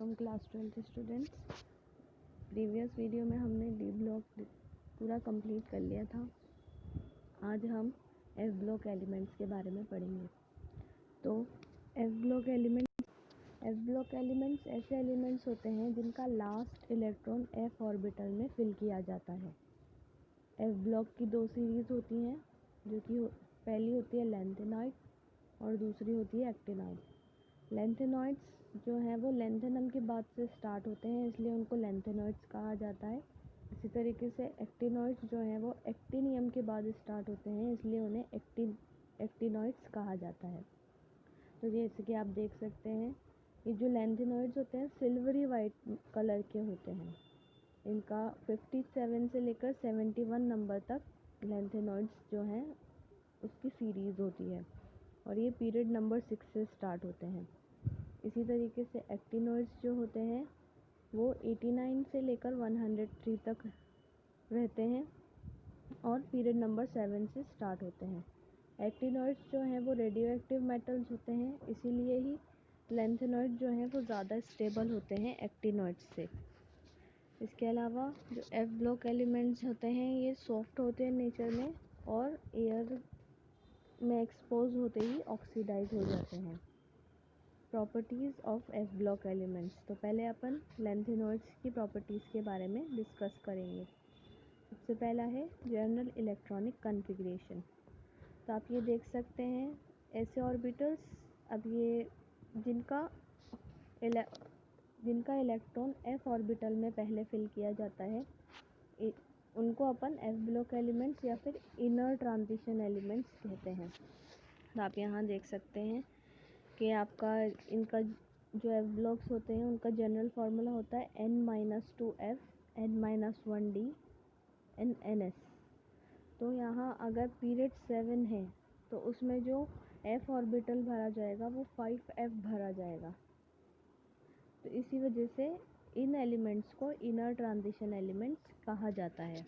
Welcome class 12 students. Previous video में हमने D block पूरा कंप्लीट कर लिया था। आज हम एफ ब्लॉक एलिमेंट्स के बारे में पढ़ेंगे। तो एफ ब्लॉक एलिमेंट्स ऐसे एलिमेंट्स होते हैं जिनका लास्ट इलेक्ट्रॉन एफ ऑर्बिटल में फिल किया जाता है। एफ ब्लॉक की दो सीरीज़ होती हैं, जो कि पहली होती है लैंथेनॉइड और दूसरी होती है एक्टिनॉइड। लैंथेनॉइड्स जो हैं वो लैंथेनम के बाद से स्टार्ट होते हैं, इसलिए उनको लैंथेनॉइड्स कहा जाता है। इसी तरीके से एक्टिनॉइड्स जो हैं वो एक्टिनियम के बाद स्टार्ट होते हैं, इसलिए उन्हें एक्टिनॉइड्स कहा जाता है। तो जैसे कि आप देख सकते हैं, ये जो लैंथेनॉइड्स होते हैं सिल्वरी वाइट कलर के होते हैं। इनका 57 से लेकर 71 नंबर तक लैंथेनॉइड्स जो हैं उसकी सीरीज़ होती है और ये पीरियड नंबर 6 से स्टार्ट होते हैं। इसी तरीके से एक्टिनॉइड्स जो होते हैं वो 89 से लेकर 103 तक रहते हैं और पीरियड नंबर 7 से स्टार्ट होते हैं। एक्टिनॉइड्स जो हैं वो रेडियो एक्टिव मेटल्स होते हैं, इसीलिए ही लैंथेनॉइड जो हैं वो ज़्यादा स्टेबल होते हैं एक्टिनॉइड्स से। इसके अलावा जो एफ ब्लॉक एलिमेंट्स होते हैं ये सॉफ्ट होते हैं नेचर में और एयर में एक्सपोज होते ही ऑक्सीडाइज हो जाते हैं। Properties of F block elements. तो पहले अपन लैंथेनॉइड्स की प्रॉपर्टीज़ के बारे में डिस्कस करेंगे। सबसे पहला है जनरल इलेक्ट्रॉनिक कॉन्फ़िगरेशन। तो आप ये देख सकते हैं ऐसे ऑर्बिटल्स, अब ये जिनका इलेक्ट्रॉन एफ ऑर्बिटल में पहले फिल किया जाता है उनको अपन एफ ब्लॉक एलिमेंट्स या फिर इनर ट्रांजिशन एलिमेंट्स कहते हैं। तो आप यहाँ देख सकते हैं कि आपका इनका जो एफ ब्लॉक्स होते हैं उनका जनरल फार्मूला होता है n-2f n-1d ns। तो यहाँ अगर पीरियड 7 है तो उसमें जो एफ ऑर्बिटल भरा जाएगा वो 5f भरा जाएगा। तो इसी वजह से इन एलिमेंट्स को इनर ट्रांजिशन एलिमेंट्स कहा जाता है।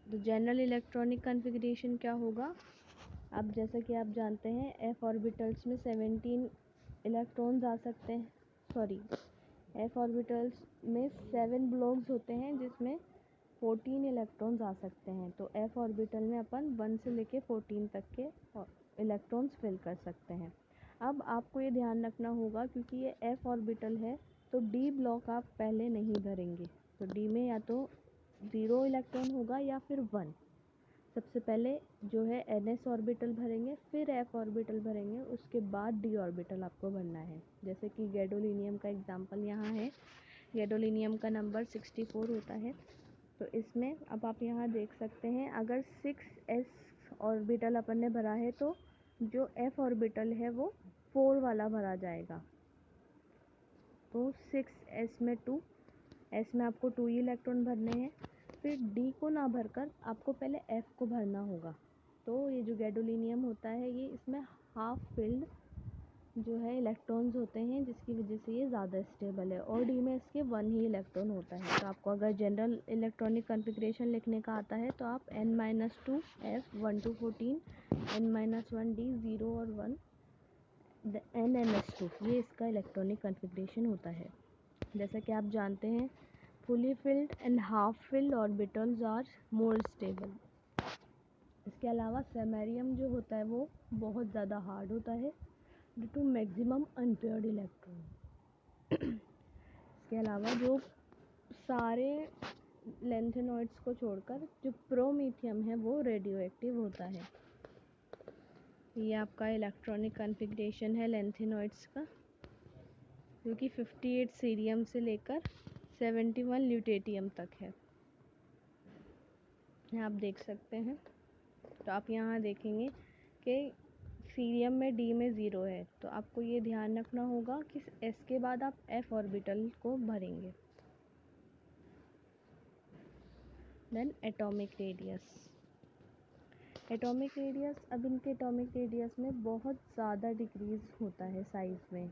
तो जनरल इलेक्ट्रॉनिक कॉन्फ़िगरेशन क्या होगा? अब जैसा कि आप जानते हैं एफ ऑर्बिटल्स में 17 इलेक्ट्रॉन्स आ सकते हैं, एफ ऑर्बिटल्स में 7 ब्लॉक्स होते हैं जिसमें 14 इलेक्ट्रॉन्स आ सकते हैं। तो एफ ऑर्बिटल में अपन 1 से लेके 14 तक के इलेक्ट्रॉन्स फिल कर सकते हैं। अब आपको ये ध्यान रखना होगा क्योंकि ये एफ ऑर्बिटल है तो डी ब्लॉक आप पहले नहीं भरेंगे। तो डी में या तो 0 इलेक्ट्रॉन होगा या फिर 1। सबसे पहले जो है NS ऑर्बिटल भरेंगे, फिर F ऑर्बिटल भरेंगे, उसके बाद D ऑर्बिटल आपको भरना है। जैसे कि गैडोलीनियम का एग्जांपल यहाँ है। गैडोलीनियम का नंबर 64 होता है। तो इसमें अब आप यहाँ देख सकते हैं अगर 6s ऑर्बिटल अपन ने भरा है तो जो F ऑर्बिटल है वो 4 वाला भरा जाएगा। तो 6s में 2, s में आपको 2 इलेक्ट्रॉन भरने हैं। फिर D को ना भरकर आपको पहले F को भरना होगा। तो ये जो गैडोलीनियम होता है ये इसमें हाफ फिल्ड जो है इलेक्ट्रॉन्स होते हैं, जिसकी वजह से ये ज़्यादा स्टेबल है और D में इसके 1 ही इलेक्ट्रॉन होता है। तो आपको अगर जनरल इलेक्ट्रॉनिक कॉन्फ़िगरेशन लिखने का आता है तो आप n-2 F 1 to 14 n-1 D 0 और 1 n-2 ये इसका इलेक्ट्रॉनिक कॉन्फ़िगरेशन होता है। जैसा कि आप जानते हैं fully filled and half filled orbitals are more stable. इसके अलावा सेमेरियम जो होता है वो बहुत ज़्यादा हार्ड होता है due to maximum unpaired electron. इसके अलावा जो सारे लैंथेनॉइड्स को छोड़कर जो प्रोमीथियम है वो रेडियो एक्टिव होता है। ये आपका इलेक्ट्रॉनिक कॉन्फ़िगरेशन है लैंथेनॉइड्स का, जो कि 58 सीरियम से लेकर 71 ल्यूटेटियम तक है। यहाँ आप देख सकते हैं। तो आप यहाँ देखेंगे कि सीरियम में D में 0 है, तो आपको ये ध्यान रखना होगा कि S के बाद आप F ऑर्बिटल को भरेंगे। Then atomic radius. Atomic radius, अब इनके एटॉमिक रेडियस में बहुत ज़्यादा डिक्रीज़ होता है साइज़ में।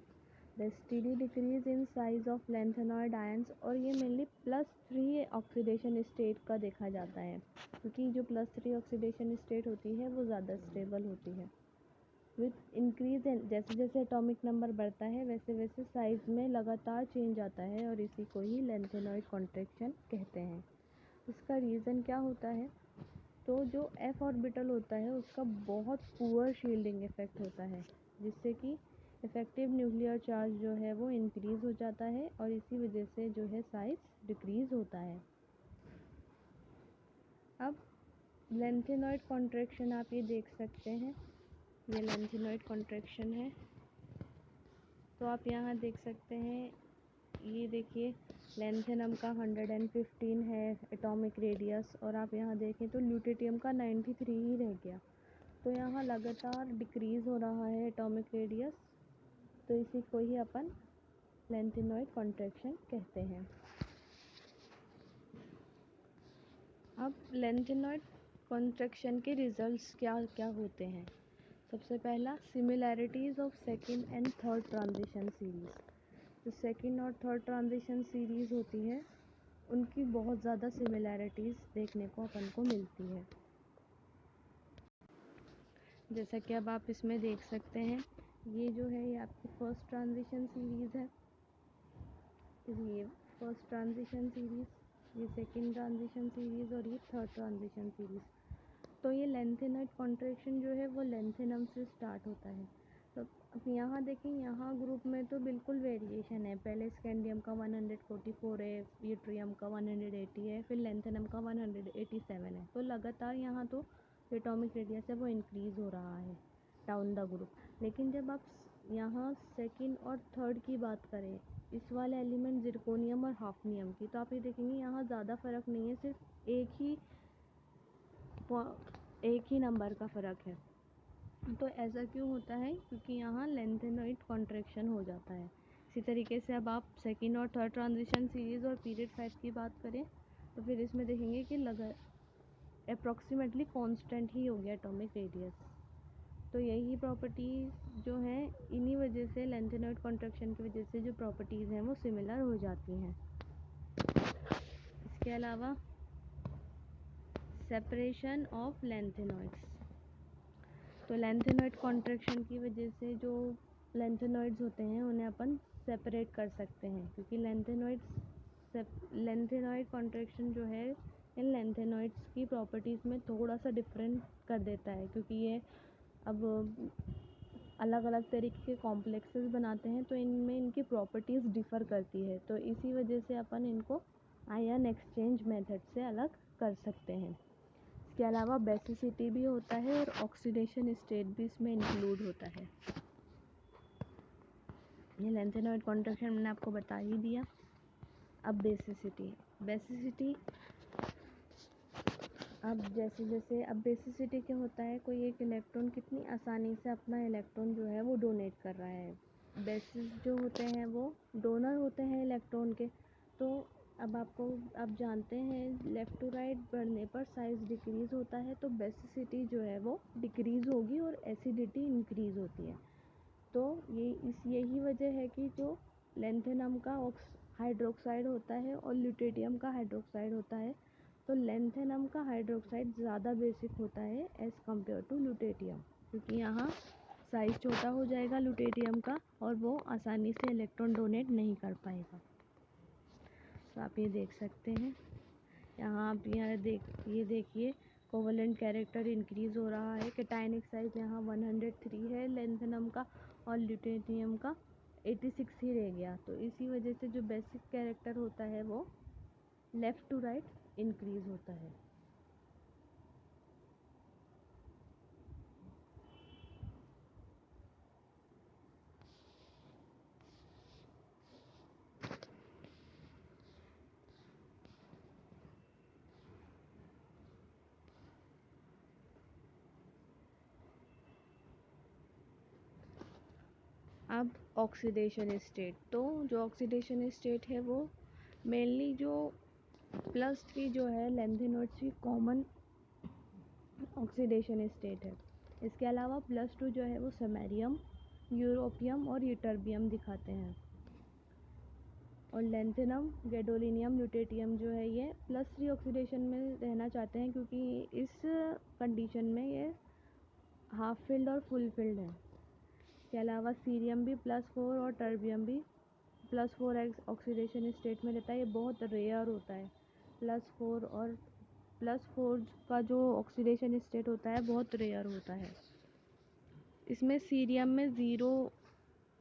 The steady decrease in size of lanthanoid ions, और ये मेनली +3 ऑक्सीडेशन स्टेट का देखा जाता है क्योंकि जो +3 ऑक्सीडेशन स्टेट होती है वो ज़्यादा स्टेबल होती है। विथ इंक्रीज जैसे जैसे एटॉमिक नंबर बढ़ता है वैसे वैसे साइज में लगातार चेंज आता है और इसी को ही लेंथेनॉइड कॉन्ट्रैक्शन कहते हैं। इसका रीज़न क्या होता है, तो जो एफ ऑर्बिटल होता है उसका बहुत पुअर शील्डिंग इफेक्ट होता है, जिससे कि इफेक्टिव न्यूक्लियर चार्ज जो है वो इंक्रीज़ हो जाता है और इसी वजह से जो है साइज डिक्रीज़ होता है। अब लेंथेनॉइड कॉन्ट्रैक्शन आप ये देख सकते हैं, ये लेंथेनॉइड कॉन्ट्रैक्शन है। तो आप यहाँ देख सकते हैं, ये देखिए लेंथेनम का 115 है एटॉमिक रेडियस, और आप यहाँ देखें तो ल्यूटेटियम का 93 ही रह गया। तो यहाँ लगातार डिक्रीज़ हो रहा है एटॉमिक रेडियस, तो इसी को ही अपन लेंथेनॉइड कॉन्ट्रैक्शन कहते हैं। अब लेंथेनॉइड कॉन्ट्रैक्शन के रिजल्ट्स क्या क्या होते हैं। सबसे पहला, similarities of second and third transition series. जो सेकंड और थर्ड ट्रांजिशन सीरीज़ होती है उनकी बहुत ज़्यादा सिमिलैरिटीज़ देखने को अपन को मिलती है। जैसा कि अब आप इसमें देख सकते हैं, ये जो है ये आपकी फर्स्ट ट्रांजिशन सीरीज़ है, ये फर्स्ट ट्रांजिशन सीरीज़, ये सेकंड ट्रांजिशन सीरीज़ और ये थर्ड ट्रांजिशन सीरीज़। तो ये लेंथेनॉइड कॉन्ट्रैक्शन जो है वो लेंथेनम से स्टार्ट होता है। तो अब यहाँ देखें, यहाँ ग्रुप में तो बिल्कुल वेरिएशन है। पहले स्कैंडियम का 144 है, यूट्रियम का 180 है, फिर लेंथेनम का 187 है। तो लगातार यहाँ तो एटॉमिक रेडियस है वो इंक्रीज़ हो रहा है डाउन द ग्रुप। लेकिन जब आप यहाँ सेकंड और थर्ड की बात करें, इस वाले एलिमेंट जिरकोनियम और हाफनियम की, तो आप ये देखेंगे यहाँ ज़्यादा फ़र्क नहीं है, सिर्फ एक ही नंबर का फ़र्क है। तो ऐसा क्यों होता है, क्योंकि यहाँ लेंथेनॉइड कॉन्ट्रैक्शन हो जाता है। इसी तरीके से अब आप सेकंड और थर्ड ट्रांजिशन सीरीज़ और पीरियड 5 की बात करें तो फिर इसमें देखेंगे कि अप्रॉक्सीमेटली कांस्टेंट ही हो गया एटॉमिक रेडियस। तो यही प्रॉपर्टीज़ जो हैं, इन्हीं वजह से लेंथेनॉइड कॉन्ट्रैक्शन की वजह से जो प्रॉपर्टीज़ हैं वो सिमिलर हो जाती हैं। इसके अलावा सेपरेशन ऑफ लेंथेनॉइड्स। तो लेंथेनॉइड कॉन्ट्रैक्शन की वजह से जो लेंथेनॉइड्स होते हैं उन्हें अपन सेपरेट कर सकते हैं, क्योंकि लेंथेनॉइड कॉन्ट्रैक्शन जो है इन लेंथेनॉइड्स की प्रॉपर्टीज़ में थोड़ा सा डिफरेंट कर देता है, क्योंकि ये अब अलग अलग तरीके के कॉम्प्लेक्सेस बनाते हैं तो इनमें इनकी प्रॉपर्टीज़ डिफ़र करती है। तो इसी वजह से अपन इनको आयन एक्सचेंज मेथड से अलग कर सकते हैं। इसके अलावा बेसिसिटी भी होता है और ऑक्सीडेशन स्टेट भी इसमें इंक्लूड होता है। ये लेंथेनॉइड कॉन्ट्रैक्शन मैंने आपको बता ही दिया। अब बेसिसिटी अब बेसिसिटी क्या होता है, कोई एक इलेक्ट्रॉन कितनी आसानी से अपना इलेक्ट्रॉन जो है वो डोनेट कर रहा है। बेसिस जो होते हैं वो डोनर होते हैं इलेक्ट्रॉन के। तो अब आप जानते हैं लेफ़्ट टू राइट बढ़ने पर साइज़ डिक्रीज़ होता है, तो बेसिसिटी जो है वो डिक्रीज़ होगी और एसिडिटी इंक्रीज़ होती है। तो यही वजह है कि जो लेंथेनम का हाइड्रोक्साइड होता है और ल्यूटेटियम का हाइड्रोक्साइड होता है, तो लेंथेनम का हाइड्रोक्साइड ज़्यादा बेसिक होता है एज़ कम्पेयर टू ल्यूटेटियम, क्योंकि यहाँ साइज़ छोटा हो जाएगा ल्यूटेटियम का और वो आसानी से इलेक्ट्रॉन डोनेट नहीं कर पाएगा। तो आप ये देख सकते हैं, यहाँ आप ये देखिए कोवलेंट कैरेक्टर इंक्रीज़ हो रहा है। कैटायनिक साइज यहाँ 103 है लेंथेनम का और ल्यूटेनियम का 86 ही रह गया। तो इसी वजह से जो बेसिक कैरेक्टर होता है वो लेफ़्ट टू राइट इंक्रीज़ होता है। अब ऑक्सीडेशन स्टेट, तो जो ऑक्सीडेशन स्टेट है वो मेनली जो +3 जो है लेंथेनॉइड्स की कॉमन ऑक्सीडेशन स्टेट है। इसके अलावा +2 जो है वो समैरियम, यूरोपियम और यूटर्बियम दिखाते हैं। और लेंथेनम, गैडोलिनियम, ल्यूटेटियम जो है ये +3 ऑक्सीडेशन में रहना चाहते हैं, क्योंकि इस कंडीशन में ये हाफ फिल्ड और फुल फिल्ड है। इसके अलावा सीरियम भी +4 और टर्बियम भी +4 ऑक्सीडेशन स्टेट में रहता है। ये बहुत रेयर होता है। +4 का जो ऑक्सीडेशन स्टेट होता है बहुत रेयर होता है। इसमें सीरियम में 0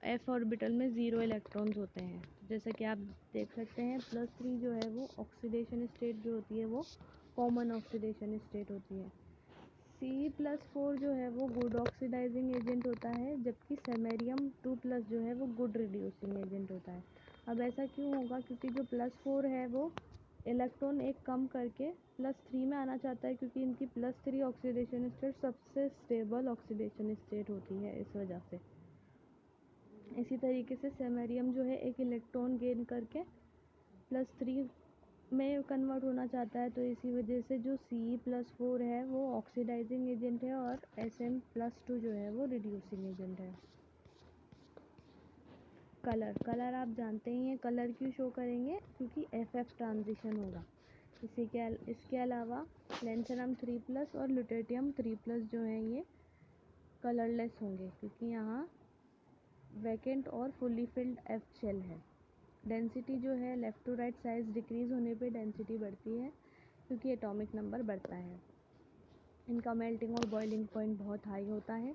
f ऑर्बिटल में 0 इलेक्ट्रॉन्स होते हैं। जैसा कि आप देख सकते हैं +3 जो है वो ऑक्सीडेशन स्टेट जो होती है वो कॉमन ऑक्सीडेशन स्टेट होती है। C+4 जो है वो गुड ऑक्सीडाइजिंग एजेंट होता है, जबकि सेमेरियम 2+ जो है वो गुड रिड्यूसिंग एजेंट होता है। अब ऐसा क्यों होगा? क्योंकि जो +4 है वो इलेक्ट्रॉन एक कम करके +3 में आना चाहता है, क्योंकि इनकी +3 ऑक्सीडेशन स्टेट सबसे स्टेबल ऑक्सीडेशन स्टेट होती है इस वजह से। इसी तरीके से सेमेरियम जो है एक इलेक्ट्रॉन गेन करके +3 में कन्वर्ट होना चाहता है, तो इसी वजह से जो Ce+4 है वो ऑक्सीडाइजिंग एजेंट है और Sm+2 जो है वो रिड्यूसिंग एजेंट है। कलर आप जानते ही हैं, कलर क्यों शो करेंगे? क्योंकि FF ट्रांजिशन होगा। इसके अलावा लैंथेनम 3+ और ल्यूटेटियम 3+ जो है ये कलरलेस होंगे, क्योंकि यहाँ वैकेंट और फुली फिल्ड F शेल है। डेंसिटी जो है left to right size decrease होने पे डेंसिटी बढ़ती है, क्योंकि एटॉमिक नंबर बढ़ता है। इनका मेल्टिंग और बॉइलिंग पॉइंट बहुत हाई होता है।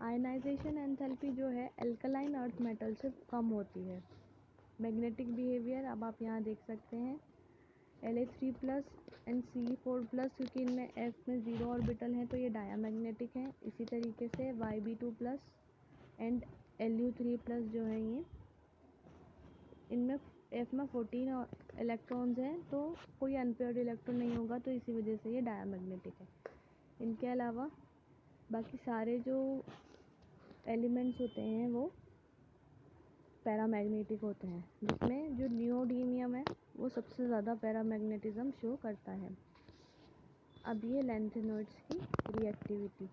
आयनाइजेशन एंथैल्पी जो है एल्कलाइन अर्थ मेटल से कम होती है। मैग्नेटिक बिहेवियर अब आप यहाँ देख सकते हैं, La3+ एंड Ce4+, क्योंकि इनमें F में 0 ऑर्बिटल है तो ये डायामैग्नेटिक हैं। इसी तरीके से Yb2+ एंड Lu3+ जो है ये, इनमें F में 14 इलेक्ट्रॉन्स हैं तो कोई अनपेयर्ड इलेक्ट्रॉन नहीं होगा, तो इसी वजह से ये डायामैग्नेटिक है। इनके अलावा बाकी सारे जो एलिमेंट्स होते हैं वो पैरामैग्नेटिक होते हैं, जिसमें जो नियोडीमियम है वो सबसे ज़्यादा पैरामैग्नेटिज्म शो करता है। अब ये लैंथेनॉइड्स की रिएक्टिविटी,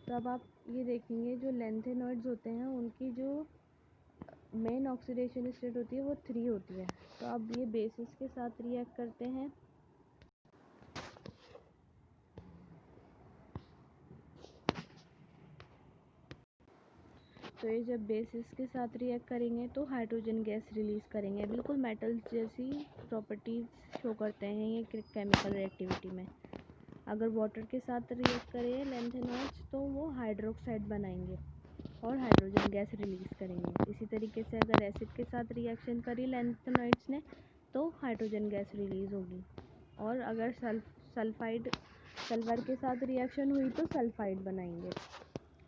तो अब आप ये देखेंगे जो लैंथेनॉइड्स होते हैं उनकी जो मेन ऑक्सीडेशन स्टेट होती है वो 3 होती है। तो अब ये बेसिस के साथ रिएक्ट करते हैं। तो ये जब बेसिस के साथ रिएक्ट करेंगे तो हाइड्रोजन गैस रिलीज़ करेंगे। बिल्कुल मेटल्स जैसी प्रॉपर्टीज़ शो करते हैं ये केमिकल रिएक्टिविटी में। अगर वाटर के साथ रिएक्ट करें लैंथेनॉइड्स तो वो हाइड्रोक्साइड बनाएंगे और हाइड्रोजन गैस रिलीज़ करेंगे। इसी तरीके से अगर एसिड के साथ रिएक्शन करी लैंथेनॉइड्स ने तो हाइड्रोजन गैस रिलीज़ होगी। और अगर सल्फर के साथ रिएक्शन हुई तो सल्फाइड बनाएंगे,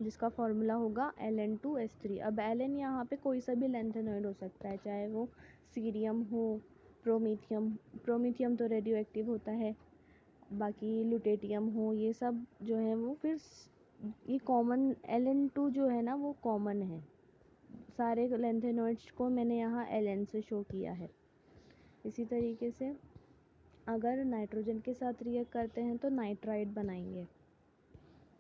जिसका फॉर्मूला होगा Ln2S3। अब Ln यहाँ पे कोई सा भी लैंथेनॉइड हो सकता है, चाहे वो सीरियम हो, प्रोमीथियम तो रेडियो एक्टिव होता है, बाकी ल्यूटेटियम हो, ये सब जो है वो फिर ये कॉमन Ln2 जो है ना वो कॉमन है। सारे लैंथेनॉइड्स को मैंने यहाँ Ln से शो किया है। इसी तरीके से अगर नाइट्रोजन के साथ रिएक्ट करते हैं तो नाइट्राइड बनाएंगे,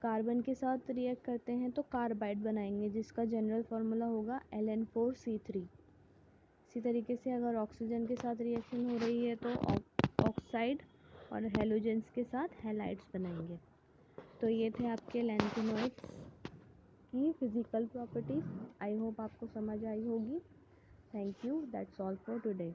कार्बन के साथ रिएक्ट करते हैं तो कार्बाइड बनाएंगे, जिसका जनरल फार्मूला होगा Ln4C3। इसी तरीके से अगर ऑक्सीजन के साथ रिएक्शन हो रही है तो ऑक्साइड और हेलोजेंस के साथ हैलाइड्स बनाएंगे। तो ये थे आपके लैंथेनॉइड्स की फिज़िकल प्रॉपर्टीज़। आई होप आपको समझ आई होगी। Thank you, that's all for today.